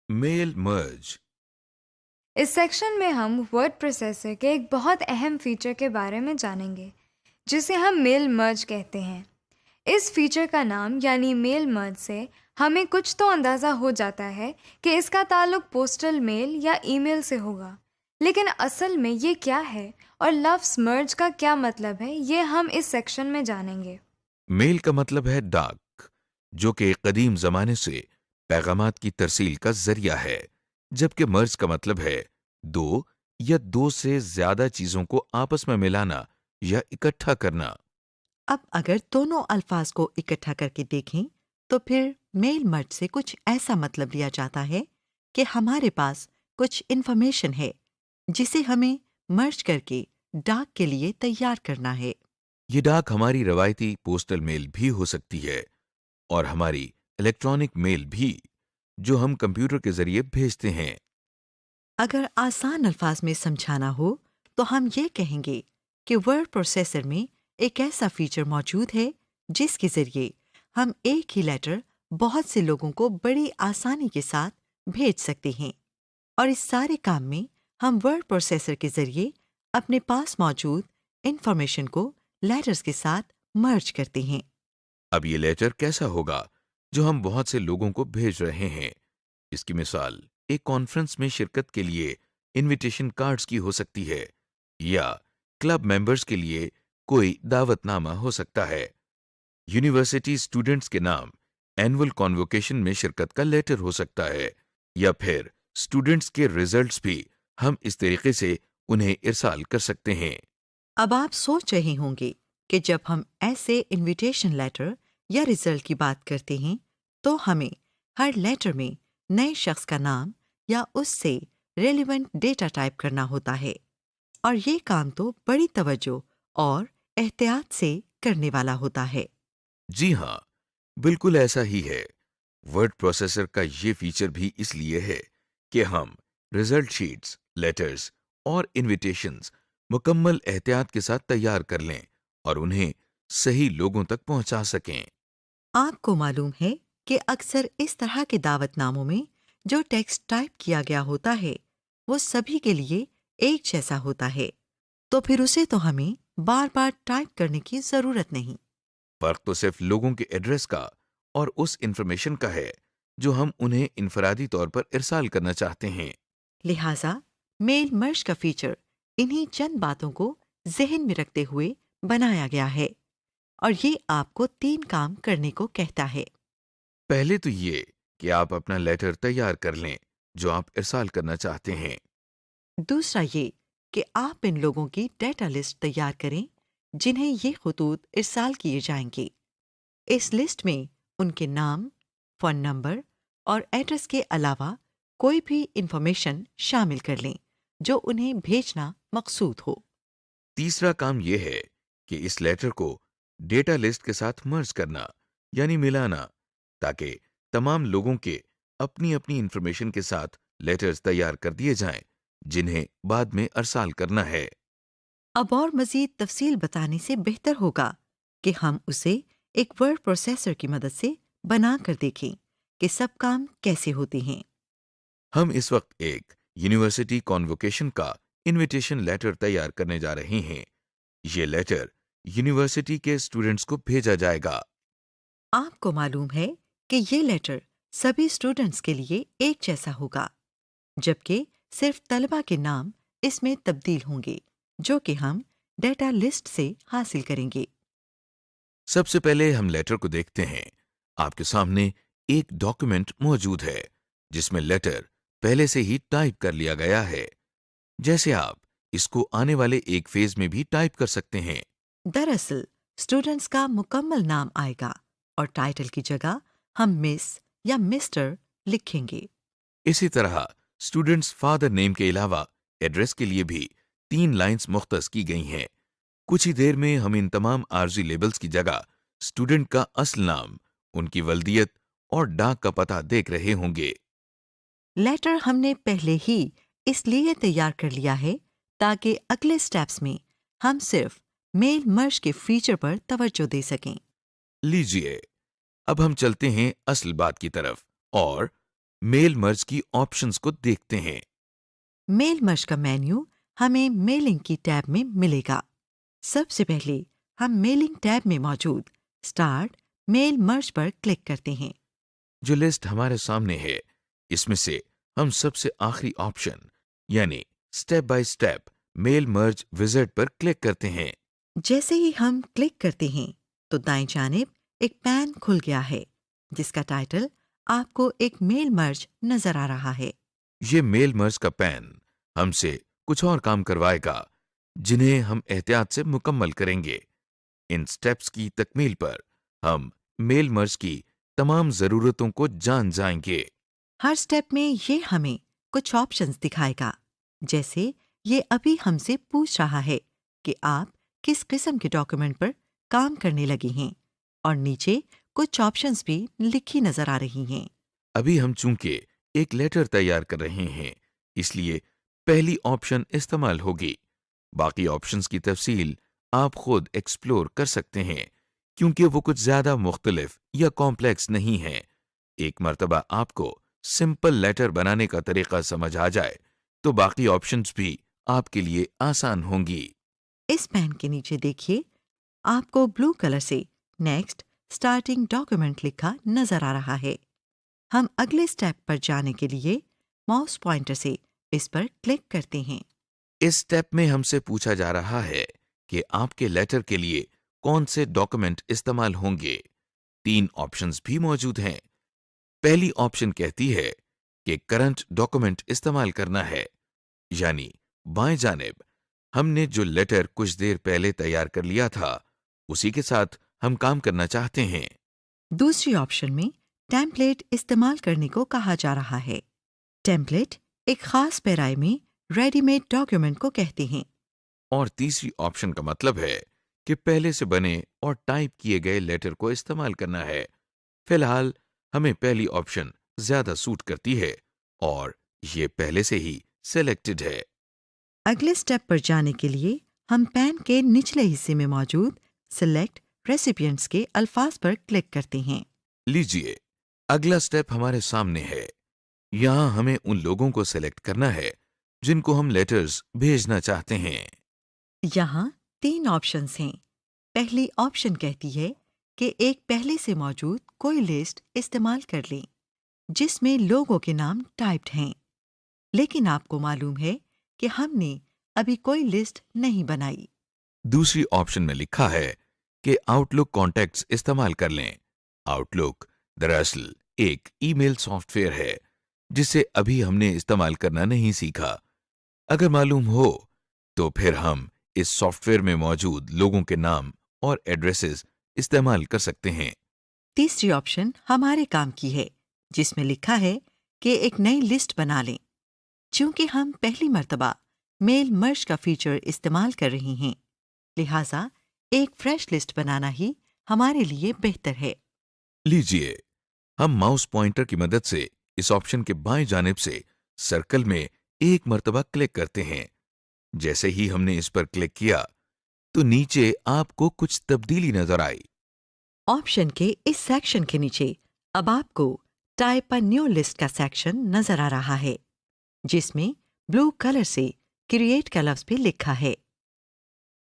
Mail merge. इस section में हम वर्ड प्रोसेसर के एक बहुत अहम फीचर के बारे में जानेंगे, जिसे हम मेल मर्ज कहते हैं। इस फीचर का नाम यानी मेल मर्ज से हमें कुछ तो अंदाज़ा हो जाता है कि इसका ताल्लुक पोस्टल मेल या ईमेल से होगा। लेकिन असल में ये क्या है और लफ्ज़ मर्ज का क्या मतलब है, ये हम इस सेक्शन में जानेंगे। मेल का मतलब है डाक, जो कि कदीम जमाने से पैगामात की तरसील का जरिया है, जबकि मर्ज का मतलब है दो या दो से ज्यादा चीजों को आपस में मिलाना या इकट्ठा करना। अब अगर दोनों अल्फाज को इकट्ठा करके देखें तो फिर मेल मर्ज से कुछ ऐसा मतलब लिया जाता है कि हमारे पास कुछ इन्फॉर्मेशन है जिसे हमें मर्ज करके डाक के लिए तैयार करना है। ये डाक हमारी रवायती पोस्टल मेल भी हो सकती है और हमारी इलेक्ट्रॉनिक मेल भी, जो हम कंप्यूटर के जरिए भेजते हैं। अगर आसान अल्फाज में समझाना हो तो हम ये कहेंगे कि वर्ड प्रोसेसर में एक ऐसा फीचर मौजूद है जिसके जरिए हम एक ही लेटर बहुत से लोगों को बड़ी आसानी के साथ भेज सकते हैं, और इस सारे काम में हम वर्ड प्रोसेसर के जरिए अपने पास मौजूद इंफॉर्मेशन को लेटर्स के साथ मर्ज करते हैं। अब ये लेटर कैसा होगा जो हम बहुत से लोगों को भेज रहे हैं? इसकी मिसाल एक कॉन्फ्रेंस में शिरकत के लिए इनविटेशन कार्ड्स की हो सकती है, या क्लब मेंबर्स के लिए कोई दावतनामा हो सकता है। यूनिवर्सिटी स्टूडेंट्स के नाम एनुअल कॉन्वोकेशन में शिरकत का लेटर हो सकता है, या फिर स्टूडेंट्स के रिजल्ट्स भी हम इस तरीके से उन्हें इरसाल कर सकते हैं। अब आप सोच रहे होंगे कि जब हम ऐसे इनविटेशन लेटर या रिजल्ट की बात करते हैं तो हमें हर लेटर में नए शख्स का नाम या उससे रेलिवेंट डेटा टाइप करना होता है, और ये काम तो बड़ी तवज्जो और एहतियात से करने वाला होता है। जी हाँ, बिल्कुल ऐसा ही है। वर्ड प्रोसेसर का ये फीचर भी इसलिए है कि हम रिजल्ट शीट्स, लेटर्स और इनविटेशंस मुकम्मल एहतियात के साथ तैयार कर लें और उन्हें सही लोगों तक पहुंचा सकें। आपको मालूम है कि अक्सर इस तरह के दावतनामों में जो टेक्स्ट टाइप किया गया होता है वो सभी के लिए एक जैसा होता है, तो फिर उसे तो हमें बार बार टाइप करने की जरूरत नहीं। फर्क तो सिर्फ लोगों के एड्रेस का और उस इंफॉर्मेशन का है जो हम उन्हें इनफरादी तौर पर इरसाल करना चाहते हैं। लिहाजा मेल मर्ज का फीचर इन्हीं चंद बातों को जहन में रखते हुए बनाया गया है, और ये आपको 3 काम करने को कहता है। पहले तो ये कि आप अपना लेटर तैयार कर लें जो आप इरसाल करना चाहते हैं। दूसरा ये कि आप इन लोगों की डेटा लिस्ट तैयार करें जिन्हें ये खतूत इरसाल किए जाएंगे। इस लिस्ट में उनके नाम, फ़ोन नंबर और एड्रेस के अलावा कोई भी इंफॉर्मेशन शामिल कर लें जो उन्हें भेजना मकसूद हो। तीसरा काम यह है कि इस लेटर को डेटा लिस्ट के साथ मर्ज करना, यानी मिलाना, ताकि तमाम लोगों के अपनी अपनी इंफॉर्मेशन के साथ लेटर्स तैयार कर दिए जाएं जिन्हें बाद में अरसाल करना है। अब और मज़ीद तफसील बताने से बेहतर होगा कि हम उसे एक वर्ड प्रोसेसर की मदद से बना कर देखें कि सब काम कैसे होते हैं। हम इस वक्त एक यूनिवर्सिटी कॉन्वोकेशन का इनविटेशन लेटर तैयार करने जा रहे हैं। ये लेटर यूनिवर्सिटी के स्टूडेंट्स को भेजा जाएगा। आपको मालूम है कि ये लेटर सभी स्टूडेंट्स के लिए एक जैसा होगा, जबकि सिर्फ तलबा के नाम इसमें तब्दील होंगे जो कि हम डेटा लिस्ट से हासिल करेंगे। सबसे पहले हम लेटर को देखते हैं। आपके सामने एक डॉक्यूमेंट मौजूद है जिसमें लेटर पहले से ही टाइप कर लिया गया है। जैसे आप इसको आने वाले एक फेज में भी टाइप कर सकते हैं। दरअसल स्टूडेंट्स का मुकम्मल नाम आएगा और टाइटल की जगह हम मिस या मिस्टर लिखेंगे। इसी तरह स्टूडेंट्स फादर नेम के अलावा एड्रेस के लिए भी 3 लाइंस मुख्तस की गई हैं। कुछ ही देर में हम इन तमाम आर्जी लेबल्स की जगह स्टूडेंट का असल नाम, उनकी वल्दियत और डाक का पता देख रहे होंगे। लेटर हमने पहले ही इसलिए तैयार कर लिया है ताकि अगले स्टेप्स में हम सिर्फ मेल मर्ज के फीचर पर तवज्जो दे सकें। लीजिए, अब हम चलते हैं असल बात की तरफ और मेल मर्ज की ऑप्शंस को देखते हैं। मेल मर्ज का मेन्यू हमें मेलिंग की टैब में मिलेगा। सबसे पहले हम मेलिंग टैब में मौजूद स्टार्ट मेल मर्ज पर क्लिक करते हैं। जो लिस्ट हमारे सामने है, इसमें से हम सबसे आखिरी ऑप्शन यानी step by step mail merge wizard पर क्लिक करते हैं। जैसे ही हम क्लिक करते हैं तो दाएं जानिब एक पैन खुल गया है जिसका टाइटल आपको एक मेल मर्ज नजर आ रहा है। ये मेल मर्ज का पैन हमसे कुछ और काम करवाएगा जिन्हें हम एहतियात से मुकम्मल करेंगे। इन स्टेप्स की तकमील पर हम मेल मर्ज की तमाम जरूरतों को जान जाएंगे। हर स्टेप में ये हमें कुछ ऑप्शंस दिखाएगा। जैसे ये अभी हमसे पूछ रहा है कि आप किस किस्म के डॉक्यूमेंट पर काम करने लगी हैं और नीचे कुछ ऑप्शंस भी लिखी नजर आ रही हैं। अभी हम चूंकि एक लेटर तैयार कर रहे हैं, इसलिए पहली ऑप्शन इस्तेमाल होगी। बाकी ऑप्शंस की तफसील आप खुद एक्सप्लोर कर सकते हैं क्योंकि वो कुछ ज्यादा मुख्तलिफ या कॉम्प्लेक्स नहीं है। एक मर्तबा आपको सिंपल लेटर बनाने का तरीका समझ आ जाए तो बाकी ऑप्शंस भी आपके लिए आसान होंगी। इस पैन के नीचे देखिए, आपको ब्लू कलर से नेक्स्ट स्टार्टिंग डॉक्यूमेंट लिखा नजर आ रहा है। हम अगले स्टेप पर जाने के लिए माउस पॉइंटर से इस पर क्लिक करते हैं। इस स्टेप में हमसे पूछा जा रहा है कि आपके लेटर के लिए कौन से डॉक्यूमेंट इस्तेमाल होंगे। 3 ऑप्शंस भी मौजूद हैं। पहली ऑप्शन कहती है कि करंट डॉक्यूमेंट इस्तेमाल करना है, यानी बाएं जानिब हमने जो लेटर कुछ देर पहले तैयार कर लिया था उसी के साथ हम काम करना चाहते हैं। दूसरी ऑप्शन में टेम्पलेट इस्तेमाल करने को कहा जा रहा है। टेम्पलेट एक खास पैराए में रेडीमेड डॉक्यूमेंट को कहते हैं। और तीसरी ऑप्शन का मतलब है कि पहले से बने और टाइप किए गए लेटर को इस्तेमाल करना है। फिलहाल हमें पहली ऑप्शन ज्यादा सूट करती है और ये पहले से ही सिलेक्टेड है। अगले स्टेप पर जाने के लिए हम पैन के निचले हिस्से में मौजूद सिलेक्ट रेसिपिएंट्स के अल्फाज पर क्लिक करते हैं। लीजिए, अगला स्टेप हमारे सामने है। यहाँ हमें उन लोगों को सिलेक्ट करना है जिनको हम लेटर्स भेजना चाहते हैं। यहाँ 3 ऑप्शंस हैं। पहली ऑप्शन कहती है कि एक पहले से मौजूद कोई लिस्ट इस्तेमाल कर लें जिसमें लोगों के नाम टाइप्ड हैं। लेकिन आपको मालूम है कि हमने अभी कोई लिस्ट नहीं बनाई। दूसरी ऑप्शन में लिखा है कि आउटलुक कॉन्टैक्ट्स इस्तेमाल कर लें। आउटलुक दरअसल एक ईमेल सॉफ्टवेयर है जिसे अभी हमने इस्तेमाल करना नहीं सीखा। अगर मालूम हो तो फिर हम इस सॉफ्टवेयर में मौजूद लोगों के नाम और एड्रेसेस इस्तेमाल कर सकते हैं। तीसरी ऑप्शन हमारे काम की है जिसमें लिखा है कि एक नई लिस्ट बना लें। चूंकि हम पहली मर्तबा मेल मर्ज का फीचर इस्तेमाल कर रहे हैं, लिहाजा एक फ्रेश लिस्ट बनाना ही हमारे लिए बेहतर है। लीजिए, हम माउस पॉइंटर की मदद से इस ऑप्शन के बाएं जानिब से सर्कल में एक मर्तबा क्लिक करते हैं। जैसे ही हमने इस पर क्लिक किया तो नीचे आपको कुछ तब्दीली नजर आई। ऑप्शन के इस सेक्शन के नीचे अब आपको टाइप अ न्यू लिस्ट का सेक्शन नजर आ रहा है जिसमें ब्लू कलर से क्रिएट का लफ्ज भी लिखा है।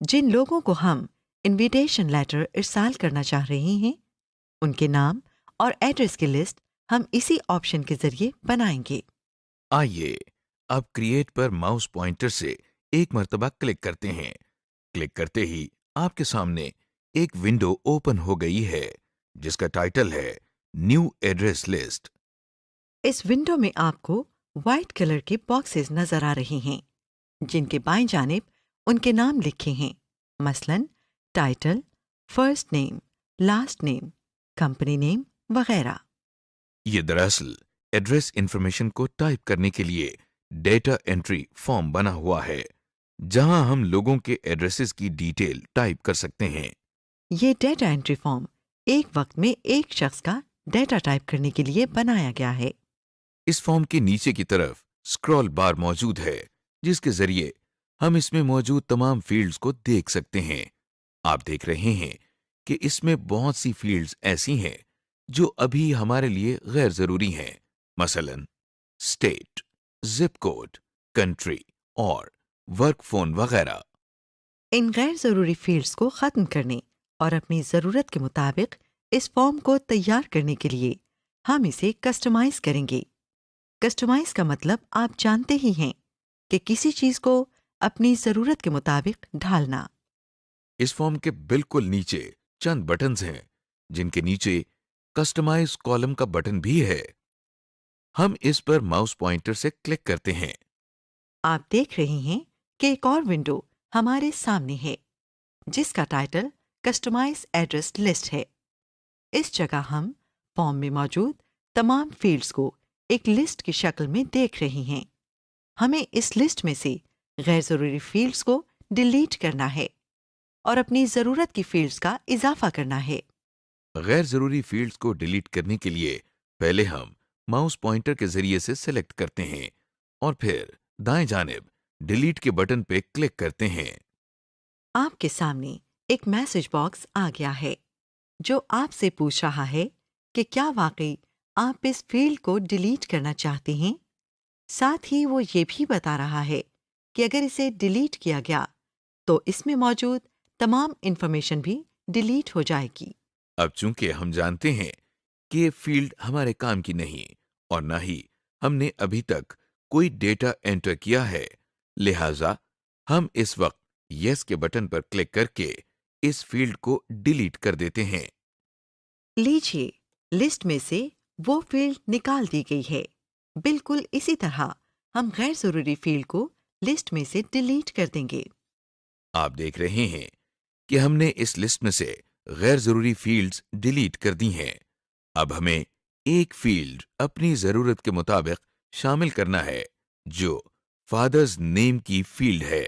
जिन लोगों को हम इनविटेशन लेटर इरसाल करना चाह रहे हैं उनके नाम और एड्रेस की लिस्ट हम इसी ऑप्शन के जरिए बनाएंगे। आइए अब क्रिएट पर माउस पॉइंटर से एक मर्तबा क्लिक करते हैं। क्लिक करते ही आपके सामने एक विंडो ओपन हो गई है जिसका टाइटल है न्यू एड्रेस लिस्ट। इस विंडो में आपको व्हाइट कलर के बॉक्सेस नजर आ रहे हैं जिनके बाएं जानिब उनके नाम लिखे हैं, मसलन title, first name, last name, company name वगैरह। ये दरअसल एड्रेस इंफॉर्मेशन को टाइप करने के लिए डेटा एंट्री फॉर्म बना हुआ है जहां हम लोगों के एड्रेसेस की डिटेल टाइप कर सकते हैं। ये डेटा एंट्री फॉर्म एक वक्त में एक शख्स का डेटा टाइप करने के लिए बनाया गया है। इस फॉर्म के नीचे की तरफ स्क्रॉल बार मौजूद है जिसके जरिए हम इसमें मौजूद तमाम फील्ड्स को देख सकते हैं। आप देख रहे हैं कि इसमें बहुत सी फील्ड्स ऐसी हैं जो अभी हमारे लिए गैर जरूरी हैं। मसलन स्टेट, जिप कोड, कंट्री और वर्क फोन वगैरह। इन गैर ज़रूरी फील्ड्स को ख़त्म करने और अपनी ज़रूरत के मुताबिक इस फॉर्म को तैयार करने के लिए हम इसे कस्टमाइज़ करेंगे। कस्टमाइज़ का मतलब आप जानते ही हैं कि किसी चीज़ को अपनी ज़रूरत के मुताबिक ढालना। इस फॉर्म के बिल्कुल नीचे चंद बटन्स हैं जिनके नीचे कस्टमाइज कॉलम का बटन भी है। हम इस पर माउस पॉइंटर से क्लिक करते हैं। आप देख रहे हैं कि एक और विंडो हमारे सामने है जिसका टाइटल कस्टमाइज एड्रेस लिस्ट है। इस जगह हम फॉर्म में मौजूद तमाम फील्ड्स को एक लिस्ट की शक्ल में देख रहे हैं। हमें इस लिस्ट में से गैर ज़रूरी फील्ड्स को डिलीट करना है और अपनी ज़रूरत की फील्ड्स का इजाफा करना है। गैर जरूरी फील्ड्स को डिलीट करने के लिए पहले हम माउस पॉइंटर के जरिए से सिलेक्ट करते हैं और फिर दाएं जानिब डिलीट के बटन पे क्लिक करते हैं। आपके सामने एक मैसेज बॉक्स आ गया है जो आपसे पूछ रहा है कि क्या वाकई आप इस फील्ड को डिलीट करना चाहते हैं। साथ ही वो ये भी बता रहा है कि अगर इसे डिलीट किया गया तो इसमें मौजूद तमाम इंफॉर्मेशन भी डिलीट हो जाएगी। अब चूंकि हम जानते हैं कि ये फील्ड हमारे काम की नहीं और ना ही हमने अभी तक कोई डेटा एंटर किया है, लिहाजा हम इस वक्त यस के बटन पर क्लिक करके इस फील्ड को डिलीट कर देते हैं। लीजिए, लिस्ट में से वो फील्ड निकाल दी गई है। बिल्कुल इसी तरह हम गैर ज़रूरी फील्ड को लिस्ट में से डिलीट कर देंगे। आप देख रहे हैं कि हमने इस लिस्ट में से गैर जरूरी फील्ड्स डिलीट कर दी हैं। अब हमें एक फील्ड अपनी जरूरत के मुताबिक शामिल करना है जो फादर्स नेम की फील्ड है।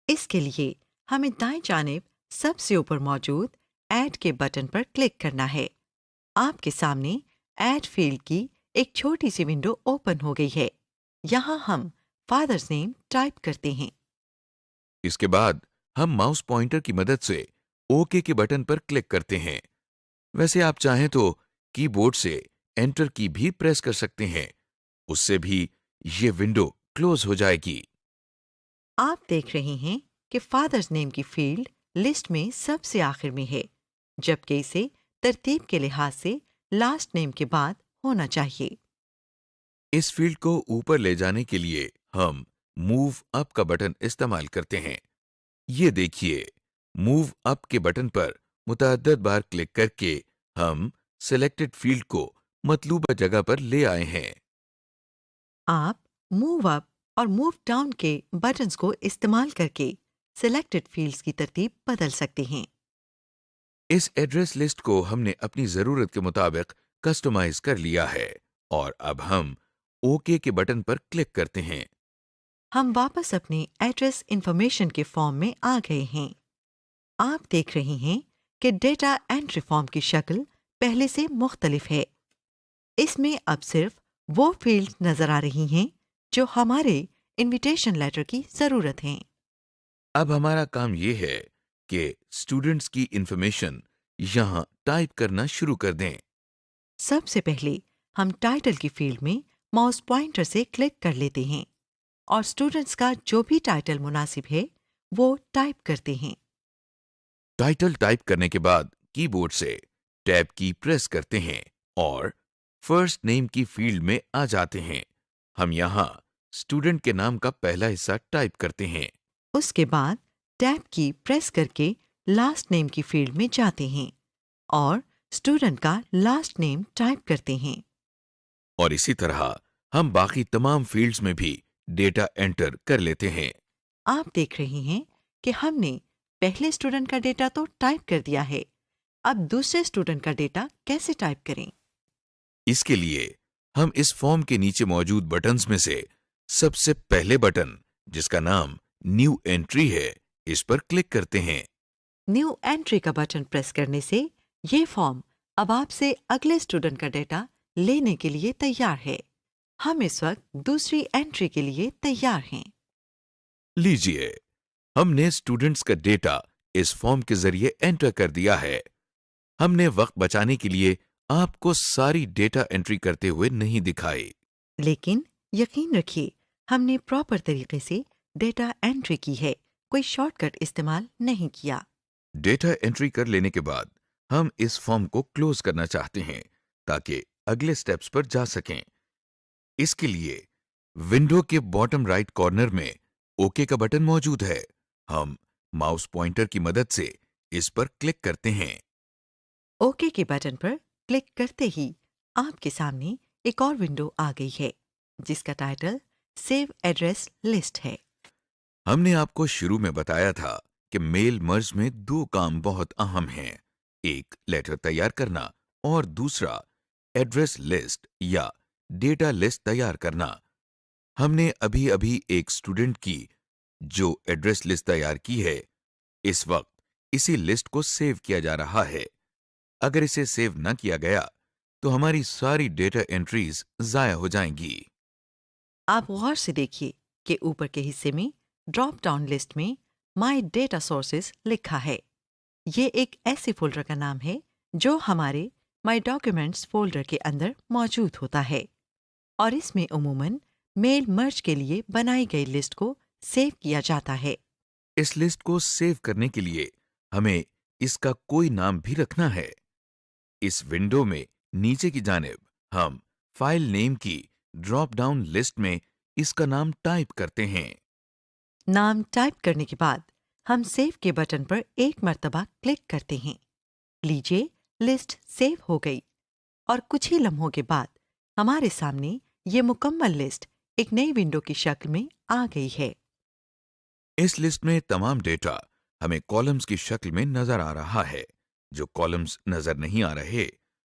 इसके लिए हमें दाएं जानिब सबसे ऊपर मौजूद ऐड के बटन पर क्लिक करना है। आपके सामने ऐड फील्ड की एक छोटी सी विंडो ओपन हो गई है। यहाँ हम फादर्स नेम टाइप करते हैं। इसके बाद हम माउस पॉइंटर की मदद से ओके के बटन पर क्लिक करते हैं। वैसे आप चाहें तो कीबोर्ड से एंटर की भी प्रेस कर सकते हैं, उससे भी ये विंडो क्लोज हो जाएगी। आप देख रहे हैं कि फादर्स नेम की फील्ड लिस्ट में सबसे आखिर में है, जबकि इसे तरतीब के लिहाज से लास्ट नेम के बाद होना चाहिए। इस फील्ड को ऊपर ले जाने के लिए हम मूव अप का बटन इस्तेमाल करते हैं। ये देखिए, मूव अप के बटन पर मुतअद्दिद बार क्लिक करके हम सिलेक्टेड फील्ड को मतलूबा जगह पर ले आए हैं। आप मूव अप और मूव डाउन के बटन्स को इस्तेमाल करके सिलेक्टेड फील्ड्स की तरतीब बदल सकते हैं। इस एड्रेस लिस्ट को हमने अपनी जरूरत के मुताबिक कस्टमाइज कर लिया है और अब हम ओके के बटन पर क्लिक करते हैं। हम वापस अपने एड्रेस इंफॉर्मेशन के फॉर्म में आ गए हैं। आप देख रहे हैं कि डेटा एंट्री फॉर्म की शक्ल पहले से मुख्तलिफ है। इसमें अब सिर्फ वो फील्ड नजर आ रही हैं जो हमारे इनविटेशन लेटर की जरूरत हैं। अब हमारा काम ये है कि स्टूडेंट्स की इंफॉर्मेशन यहाँ टाइप करना शुरू कर दें। सबसे पहले हम टाइटल की फील्ड में माउस पॉइंटर से क्लिक कर लेते हैं और स्टूडेंट्स का जो भी टाइटल मुनासिब है वो टाइप करते हैं। टाइटल टाइप करने के बाद कीबोर्ड से टैब की प्रेस करते हैं और फर्स्ट नेम की फील्ड में आ जाते हैं। हम यहाँ स्टूडेंट के नाम का पहला हिस्सा टाइप करते हैं। उसके बाद टैब की प्रेस करके लास्ट नेम की फील्ड में जाते हैं और स्टूडेंट का लास्ट नेम टाइप करते हैं। और इसी तरह हम बाकी तमाम फील्ड्स में भी डेटा एंटर कर लेते हैं। आप देख रहे हैं कि हमने पहले स्टूडेंट का डेटा तो टाइप कर दिया है। अब दूसरे स्टूडेंट का डेटा कैसे टाइप करें? इसके लिए हम इस फॉर्म के नीचे मौजूद बटन्स में से सबसे पहले बटन, जिसका नाम न्यू एंट्री है, इस पर क्लिक करते हैं। न्यू एंट्री का बटन प्रेस करने से ये फॉर्म अब आपसे अगले स्टूडेंट का डेटा लेने के लिए तैयार है। हम इस वक्त दूसरी एंट्री के लिए तैयार हैं। लीजिए, हमने स्टूडेंट्स का डेटा इस फॉर्म के जरिए एंटर कर दिया है। हमने वक्त बचाने के लिए आपको सारी डेटा एंट्री करते हुए नहीं दिखाए। लेकिन यकीन रखिए, हमने प्रॉपर तरीके से डेटा एंट्री की है, कोई शॉर्टकट इस्तेमाल नहीं किया। डेटा एंट्री कर लेने के बाद हम इस फॉर्म को क्लोज करना चाहते हैं ताकि अगले स्टेप्स पर जा सकें। इसके लिए विंडो के बॉटम राइट कॉर्नर में ओके का बटन मौजूद है। हम माउस पॉइंटर की मदद से इस पर क्लिक करते हैं। ओके के बटन पर क्लिक करते ही आपके सामने एक और विंडो आ गई है, जिसका टाइटल सेव एड्रेस लिस्ट है। हमने आपको शुरू में बताया था कि मेल मर्ज में दो काम बहुत अहम हैं, एक लेटर तैयार करना और दूसरा एड्रेस लिस्ट या डेटा लिस्ट तैयार करना। हमने अभी अभी एक स्टूडेंट की जो एड्रेस लिस्ट तैयार की है। इस वक्त इसी लिस्ट को सेव किया जा रहा है। अगर इसे सेव न किया गया तो हमारी सारी डेटा एंट्रीज जाया हो जाएंगी। आप गौर से देखिए कि ऊपर के हिस्से में ड्रॉप डाउन लिस्ट में माय डेटा सोर्सेज लिखा है। ये एक ऐसे फोल्डर का नाम है जो हमारे माय डॉक्यूमेंट्स फोल्डर के अंदर मौजूद होता है, और इसमें उमूमन मेल मर्ज के लिए बनाई गई लिस्ट को सेव किया जाता है। इस लिस्ट को सेव करने के लिए हमें इसका कोई नाम भी रखना है। इस विंडो में नीचे की जानिब हम फाइल नेम की ड्रॉप डाउन लिस्ट में इसका नाम टाइप करते हैं। नाम टाइप करने के बाद हम सेव के बटन पर एक मर्तबा क्लिक करते हैं। लीजिए, लिस्ट सेव हो गई, और कुछ ही लम्हों के बाद हमारे सामने ये मुकम्मल लिस्ट एक नई विंडो की शक्ल में आ गई है। इस लिस्ट में तमाम डेटा हमें कॉलम्स की शक्ल में नजर आ रहा है। जो कॉलम्स नजर नहीं आ रहे,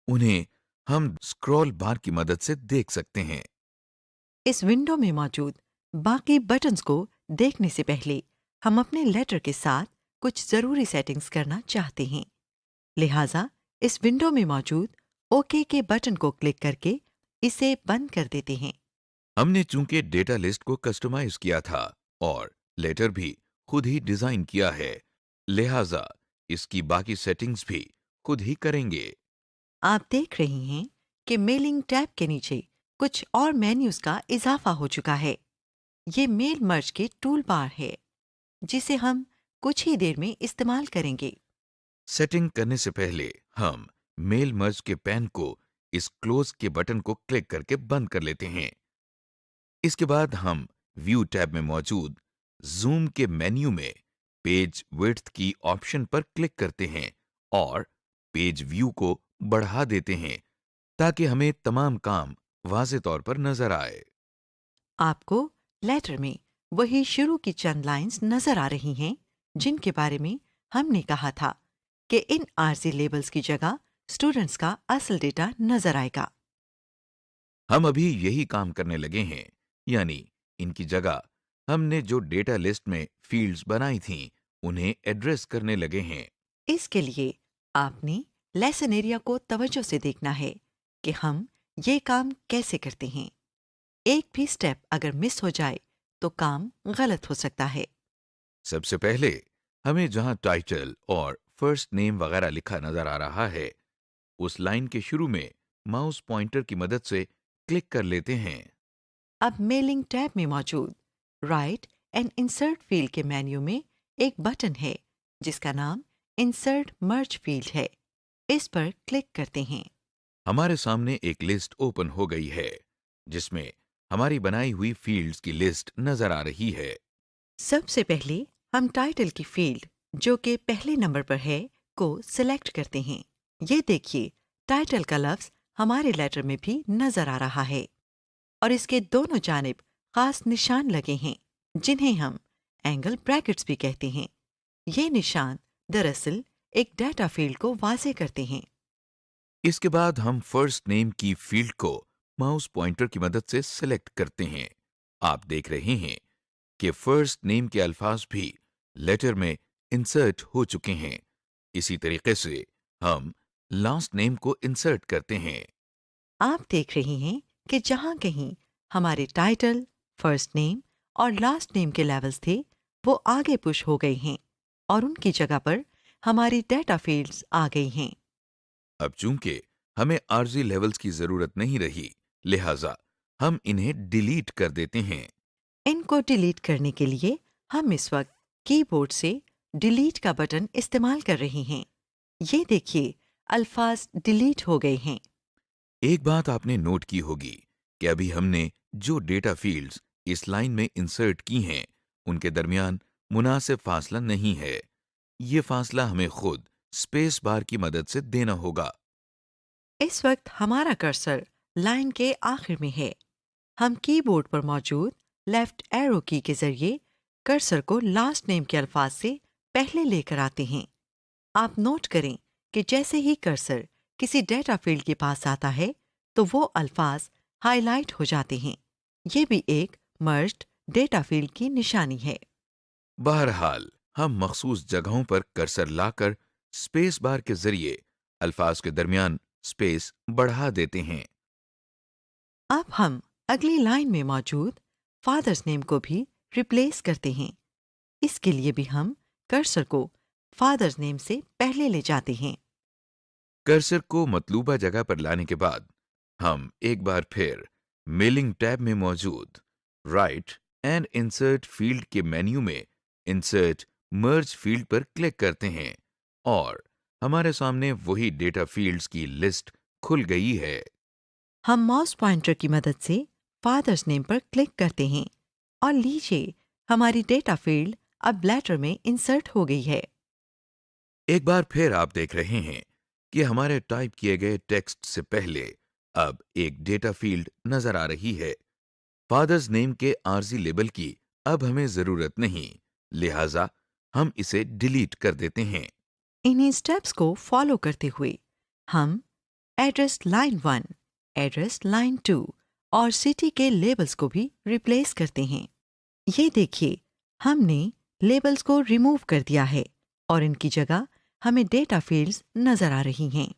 उन्हें हम स्क्रॉल बार की मदद से देख सकते हैं। इस विंडो में मौजूद बाकी बटन्स को देखने से पहले हम अपने लेटर के साथ कुछ ज़रूरी सेटिंग्स करना चाहते हैं। लिहाजा इस विंडो में मौजूद ओके के बटन को क्लिक करके इसे बंद कर देते हैं। हमने चूंकि डेटा लिस्ट को कस्टमाइज किया था और लेटर भी खुद ही डिजाइन किया है, लिहाजा इसकी बाकी सेटिंग्स भी खुद ही करेंगे। आप देख रहे हैं कि मेलिंग टैब के नीचे कुछ और मेन्यूज का इजाफा हो चुका है। ये मेल मर्ज के टूल बार है, जिसे हम कुछ ही देर में इस्तेमाल करेंगे। सेटिंग करने से पहले हम मेल मर्ज के पैन को इस क्लोज के बटन को क्लिक करके बंद कर लेते हैं। इसके बाद हम व्यू टैब में मौजूद जूम के मेन्यू में पेज विड्थ की ऑप्शन पर क्लिक करते हैं और पेज व्यू को बढ़ा देते हैं ताकि हमें तमाम काम वाज़े तौर पर नजर आए। आपको लेटर में वही शुरू की चंद लाइंस नजर आ रही हैं जिनके बारे में हमने कहा था कि इन आरजी लेबल्स की जगह स्टूडेंट्स का असल डेटा नजर आएगा। हम अभी यही काम करने लगे हैं, यानी इनकी जगह हमने जो डेटा लिस्ट में फील्ड्स बनाई थीं उन्हें एड्रेस करने लगे हैं। इसके लिए आपने लेसन एरिया को तवज्जो से देखना है कि हम ये काम कैसे करते हैं। एक भी स्टेप अगर मिस हो जाए तो काम गलत हो सकता है। सबसे पहले हमें जहां टाइटल और फर्स्ट नेम वगैरह लिखा नजर आ रहा है, उस लाइन के शुरू में माउस पॉइंटर की मदद से क्लिक कर लेते हैं। अब मेलिंग टैब में मौजूद राइट एंड इंसर्ट फील्ड के मेन्यू में एक बटन है जिसका नाम इंसर्ट मर्ज फील्ड है। इस पर क्लिक करते हैं। हमारे सामने एक लिस्ट ओपन हो गई है जिसमें हमारी बनाई हुई फील्ड्स की लिस्ट नजर आ रही है। सबसे पहले हम टाइटल की फील्ड, जो कि पहले नंबर पर है, को सिलेक्ट करते हैं। ये देखिए, टाइटल का लफ्ज हमारे लेटर में भी नजर आ रहा है और इसके दोनों जानिब खास निशान लगे हैं जिन्हें हम एंगल ब्रैकेट्स भी कहते हैं। ये निशान दरअसल एक डाटा फील्ड को वाज़े करते हैं। इसके बाद हम फर्स्ट नेम की फील्ड को माउस पॉइंटर की मदद से सिलेक्ट करते हैं। आप देख रहे हैं कि फर्स्ट नेम के अल्फाज भी लेटर में इंसर्ट हो चुके हैं। इसी तरीके से हम लास्ट नेम को इंसर्ट करते हैं। आप देख रहे हैं कि जहां कहीं हमारे टाइटल, फर्स्ट नेम और लास्ट नेम के लेवल्स थे, वो आगे पुश हो गए हैं और उनकी जगह पर हमारी डेटा फील्ड्स आ गई हैं। अब चूंकि हमें आरजी लेवल्स की जरूरत नहीं रही, लिहाजा हम इन्हें डिलीट कर देते हैं। इनको डिलीट करने के लिए हम इस वक्त कीबोर्ड से डिलीट का बटन इस्तेमाल कर रहे हैं। ये देखिए, अल्फाज डिलीट हो गए हैं। एक बात आपने नोट की होगी कि अभी हमने जो डेटा फील्ड्स इस लाइन में इंसर्ट की हैं, उनके दरमियान मुनासिब फासला नहीं है। ये फासला हमें खुद स्पेस बार की मदद से देना होगा। इस वक्त हमारा कर्सर लाइन के आखिर में है। हम कीबोर्ड पर मौजूद लेफ्ट एरो की के जरिए कर्सर को लास्ट नेम के अल्फाज से पहले लेकर आते हैं। आप नोट करें कि जैसे ही कर्सर किसी डेटा फील्ड के पास आता है तो वो अल्फाज हाईलाइट हो जाते हैं। ये भी एक मर्ज्ड डेटा फील्ड की निशानी है। बहरहाल हम मखसूस जगहों पर कर्सर लाकर स्पेस बार के जरिए अल्फाज के दरमियान स्पेस बढ़ा देते हैं। अब हम अगली लाइन में मौजूद फादर्स नेम को भी रिप्लेस करते हैं। इसके लिए भी हम कर्सर को फादर्स नेम से पहले ले जाते हैं। कर्सर को मतलूबा जगह पर लाने के बाद हम एक बार फिर मेलिंग टैब में मौजूद राइट एंड इंसर्ट फील्ड के मेन्यू में इंसर्ट मर्ज फील्ड पर क्लिक करते हैं और हमारे सामने वही डेटा फील्ड्स की लिस्ट खुल गई है। हम माउस पॉइंटर की मदद से फादर्स नेम पर क्लिक करते हैं और लीजिए, हमारी डेटा फील्ड अब लेटर में इंसर्ट हो गई है। एक बार फिर आप देख रहे हैं कि हमारे टाइप किए गए टेक्स्ट से पहले अब एक डेटा फील्ड नजर आ रही है। फादर्स नेम के आरजी लेबल की अब हमें जरूरत नहीं, लिहाजा हम इसे डिलीट कर देते हैं। इन्हीं स्टेप्स को फॉलो करते हुए हम एड्रेस लाइन 1, एड्रेस लाइन 2 और सिटी के लेबल्स को भी रिप्लेस करते हैं। ये देखिए, हमने लेबल्स को रिमूव कर दिया है और इनकी जगह हमें डेटा फील्ड्स नजर आ रही हैं।